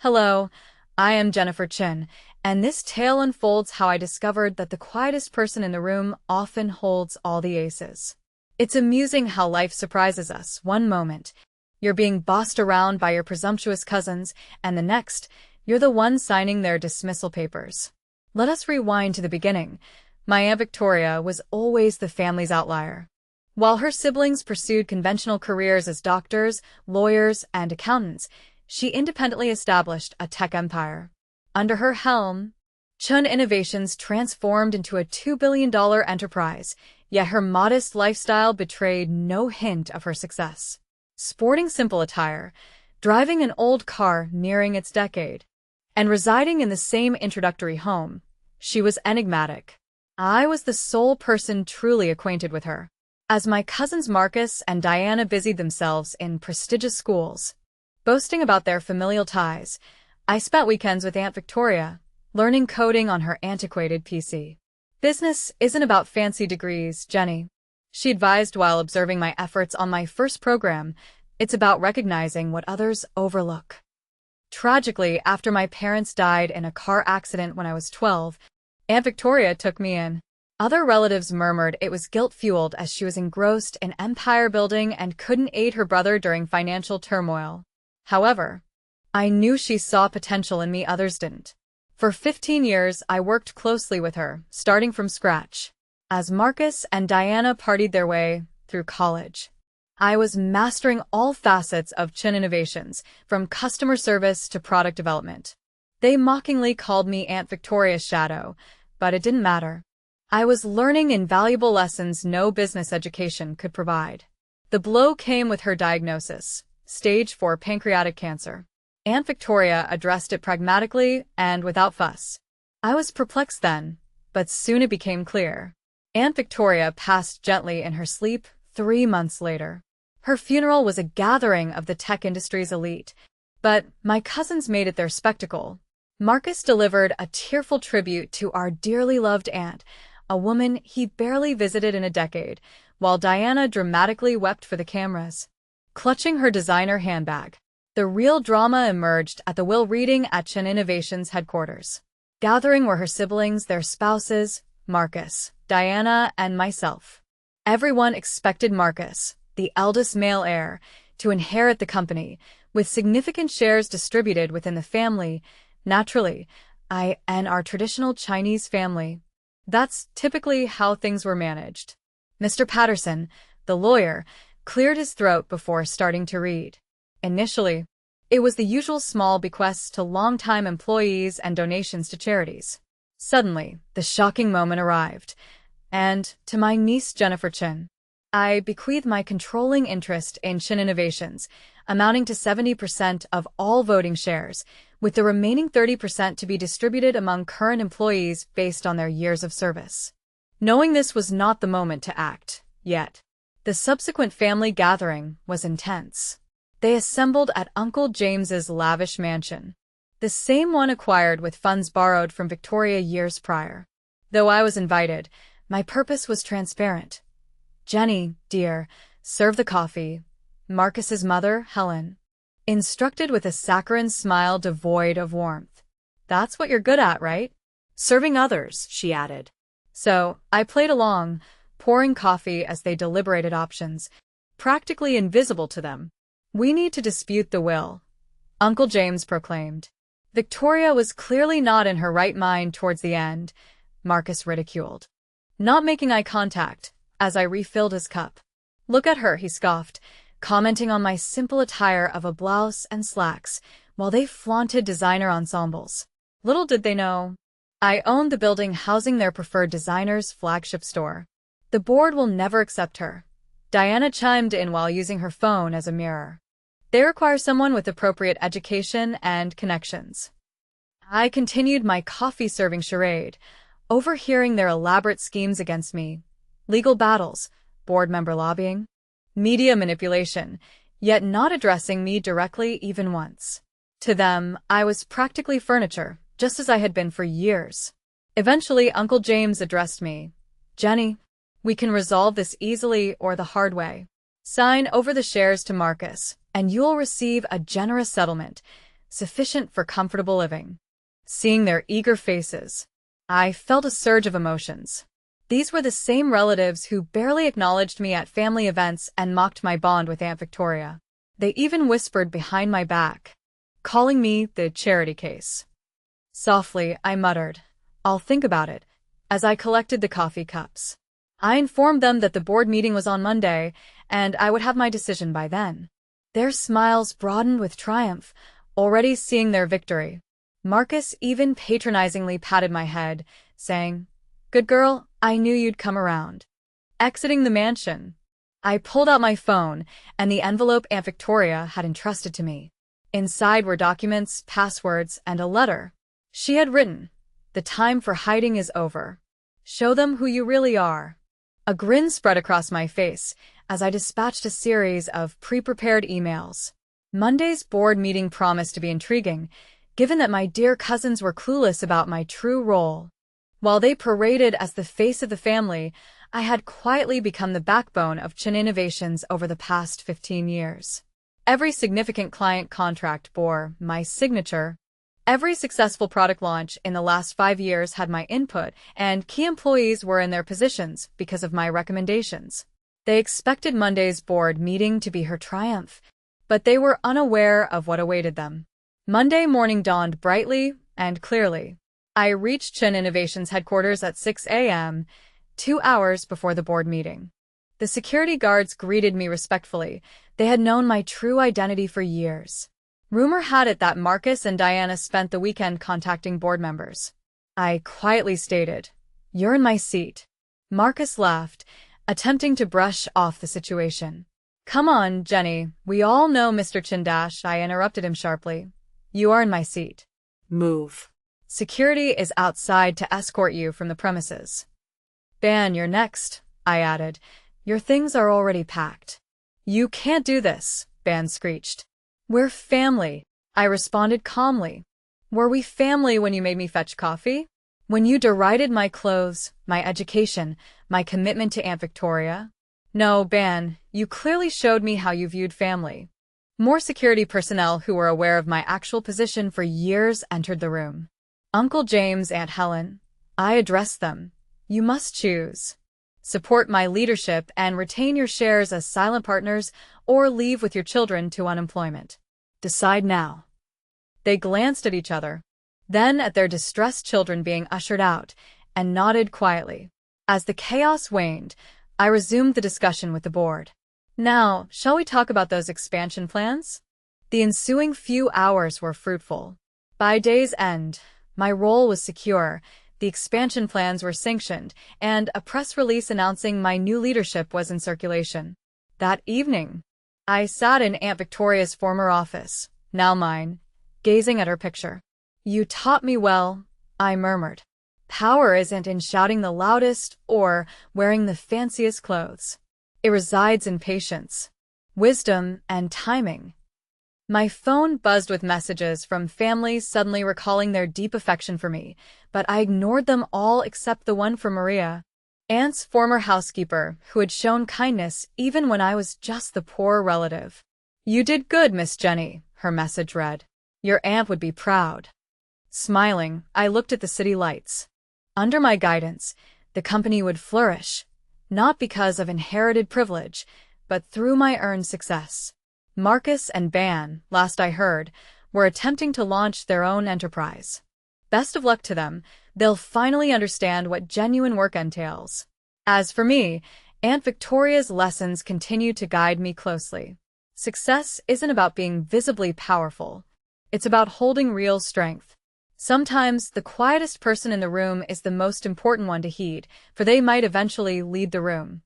Hello, I am Jennifer Chen, and this tale unfolds how I discovered that the quietest person in the room often holds all the aces. It's amusing how life surprises us. One moment, you're being bossed around by your presumptuous cousins, and the next, you're the one signing their dismissal papers. Let us rewind to the beginning. My Aunt Victoria was always the family's outlier. While her siblings pursued conventional careers as doctors, lawyers, and accountants, she independently established a tech empire. Under her helm, Chen Innovations transformed into a $2 billion enterprise, yet her modest lifestyle betrayed no hint of her success. Sporting simple attire, driving an old car nearing its decade, and residing in the same introductory home, she was enigmatic. I was the sole person truly acquainted with her. As my cousins Marcus and Diana busied themselves in prestigious schools, boasting about their familial ties, I spent weekends with Aunt Victoria, learning coding on her antiquated PC. Business isn't about fancy degrees, Jenny, she advised while observing my efforts on my first program. It's about recognizing what others overlook. Tragically, after my parents died in a car accident when I was 12, Aunt Victoria took me in. Other relatives murmured it was guilt-fueled as she was engrossed in empire building and couldn't aid her brother during financial turmoil. However, I knew she saw potential in me others didn't. For 15 years, I worked closely with her, starting from scratch. As Marcus and Diana partied their way through college, I was mastering all facets of Chen Innovations, from customer service to product development. They mockingly called me Aunt Victoria's shadow, but it didn't matter. I was learning invaluable lessons no business education could provide. The blow came with her diagnosis: stage 4 pancreatic cancer. Aunt Victoria addressed it pragmatically and without fuss. I was perplexed then, but soon it became clear. Aunt Victoria passed gently in her sleep 3 months later. Her funeral was a gathering of the tech industry's elite, but my cousins made it their spectacle. Marcus delivered a tearful tribute to our dearly loved aunt, a woman he barely visited in a decade, while Diana dramatically wept for the cameras. Clutching her designer handbag, the real drama emerged at the will reading at Chen Innovations headquarters. Gathering were her siblings, their spouses, Marcus, Diana, and myself. Everyone expected Marcus, the eldest male heir, to inherit the company, with significant shares distributed within the family. Naturally, and our traditional Chinese family. That's typically how things were managed. Mr. Patterson, the lawyer, cleared his throat before starting to read. Initially, it was the usual small bequests to longtime employees and donations to charities. Suddenly, the shocking moment arrived, and, to my niece Jennifer Chen, I bequeathed my controlling interest in Chen Innovations, amounting to 70% of all voting shares, with the remaining 30% to be distributed among current employees based on their years of service. Knowing this was not the moment to act, yet, the subsequent family gathering was intense. They assembled at Uncle James's lavish mansion, the same one acquired with funds borrowed from Victoria years prior. Though I was invited, my purpose was transparent. Jenny, dear, serve the coffee. Marcus's mother, Helen, instructed with a saccharine smile devoid of warmth. That's what you're good at, right? Serving others, she added. So, I played along, pouring coffee as they deliberated options, practically invisible to them. We need to dispute the will, Uncle James proclaimed. Victoria was clearly not in her right mind towards the end, Marcus ridiculed, not making eye contact as I refilled his cup. Look at her, he scoffed, commenting on my simple attire of a blouse and slacks, while they flaunted designer ensembles. Little did they know, I owned the building housing their preferred designer's flagship store. The board will never accept her, Diana chimed in while using her phone as a mirror. They require someone with appropriate education and connections. I continued my coffee-serving charade, overhearing their elaborate schemes against me. Legal battles, board member lobbying, media manipulation, yet not addressing me directly even once. To them, I was practically furniture, just as I had been for years. Eventually, Uncle James addressed me. Jenny, we can resolve this easily or the hard way. Sign over the shares to Marcus, and you'll receive a generous settlement. sufficient for comfortable living. Seeing their eager faces, I felt a surge of emotions. These were the same relatives who barely acknowledged me at family events and mocked my bond with Aunt Victoria. They even whispered behind my back, calling me the charity case. Softly, I muttered, "I'll think about it," as I collected the coffee cups. I informed them that the board meeting was on Monday, and I would have my decision by then. Their smiles broadened with triumph, already seeing their victory. Marcus even patronizingly patted my head, saying, "Good girl, I knew you'd come around." Exiting the mansion, I pulled out my phone and the envelope Aunt Victoria had entrusted to me. Inside were documents, passwords, and a letter. She had written, "The time for hiding is over. Show them who you really are." A grin spread across my face as I dispatched a series of pre-prepared emails. Monday's board meeting promised to be intriguing, given that my dear cousins were clueless about my true role. While they paraded as the face of the family, I had quietly become the backbone of Chen Innovations over the past 15 years. Every significant client contract bore my signature. Every successful product launch in the last 5 years had my input, and key employees were in their positions because of my recommendations. They expected Monday's board meeting to be her triumph, but they were unaware of what awaited them. Monday morning dawned brightly and clearly. I reached Chen Innovations headquarters at 6 a.m., 2 hours before the board meeting. The security guards greeted me respectfully. They had known my true identity for years. Rumor had it that Marcus and Diana spent the weekend contacting board members. I quietly stated, "You're in my seat." Marcus laughed, attempting to brush off the situation. "Come on, Jenny, we all know Mr. Chen dash," I interrupted him sharply. "You are in my seat. Move. Security is outside to escort you from the premises." "Ban, you're next," I added. "Your things are already packed." "You can't do this," Ban screeched. "We're family," I responded calmly. "Were we family when you made me fetch coffee? When you derided my clothes, my education, my commitment to Aunt Victoria? No, Ban, you clearly showed me how you viewed family." More security personnel who were aware of my actual position for years entered the room. Uncle James, Aunt Helen. I addressed them. "You must choose. Support my leadership and retain your shares as silent partners, or leave with your children to unemployment. Decide now." They glanced at each other, then at their distressed children being ushered out, and nodded quietly. As the chaos waned, I resumed the discussion with the board. "Now, shall we talk about those expansion plans?" The ensuing few hours were fruitful. By day's end, my role was secure, the expansion plans were sanctioned, and a press release announcing my new leadership was in circulation. That evening, I sat in Aunt Victoria's former office, now mine, gazing at her picture. "You taught me well," I murmured. "Power isn't in shouting the loudest or wearing the fanciest clothes. It resides in patience, wisdom, and timing." My phone buzzed with messages from families suddenly recalling their deep affection for me, but I ignored them all except the one from Maria, Aunt's former housekeeper, who had shown kindness even when I was just the poor relative. "You did good, Miss Jenny," her message read. "Your aunt would be proud." Smiling, I looked at the city lights. Under my guidance, the company would flourish, not because of inherited privilege, but through my earned success. Marcus and Ban, last I heard, were attempting to launch their own enterprise. Best of luck to them. They'll finally understand what genuine work entails. As for me, Aunt Victoria's lessons continue to guide me closely. Success isn't about being visibly powerful. It's about holding real strength. Sometimes the quietest person in the room is the most important one to heed, for they might eventually lead the room.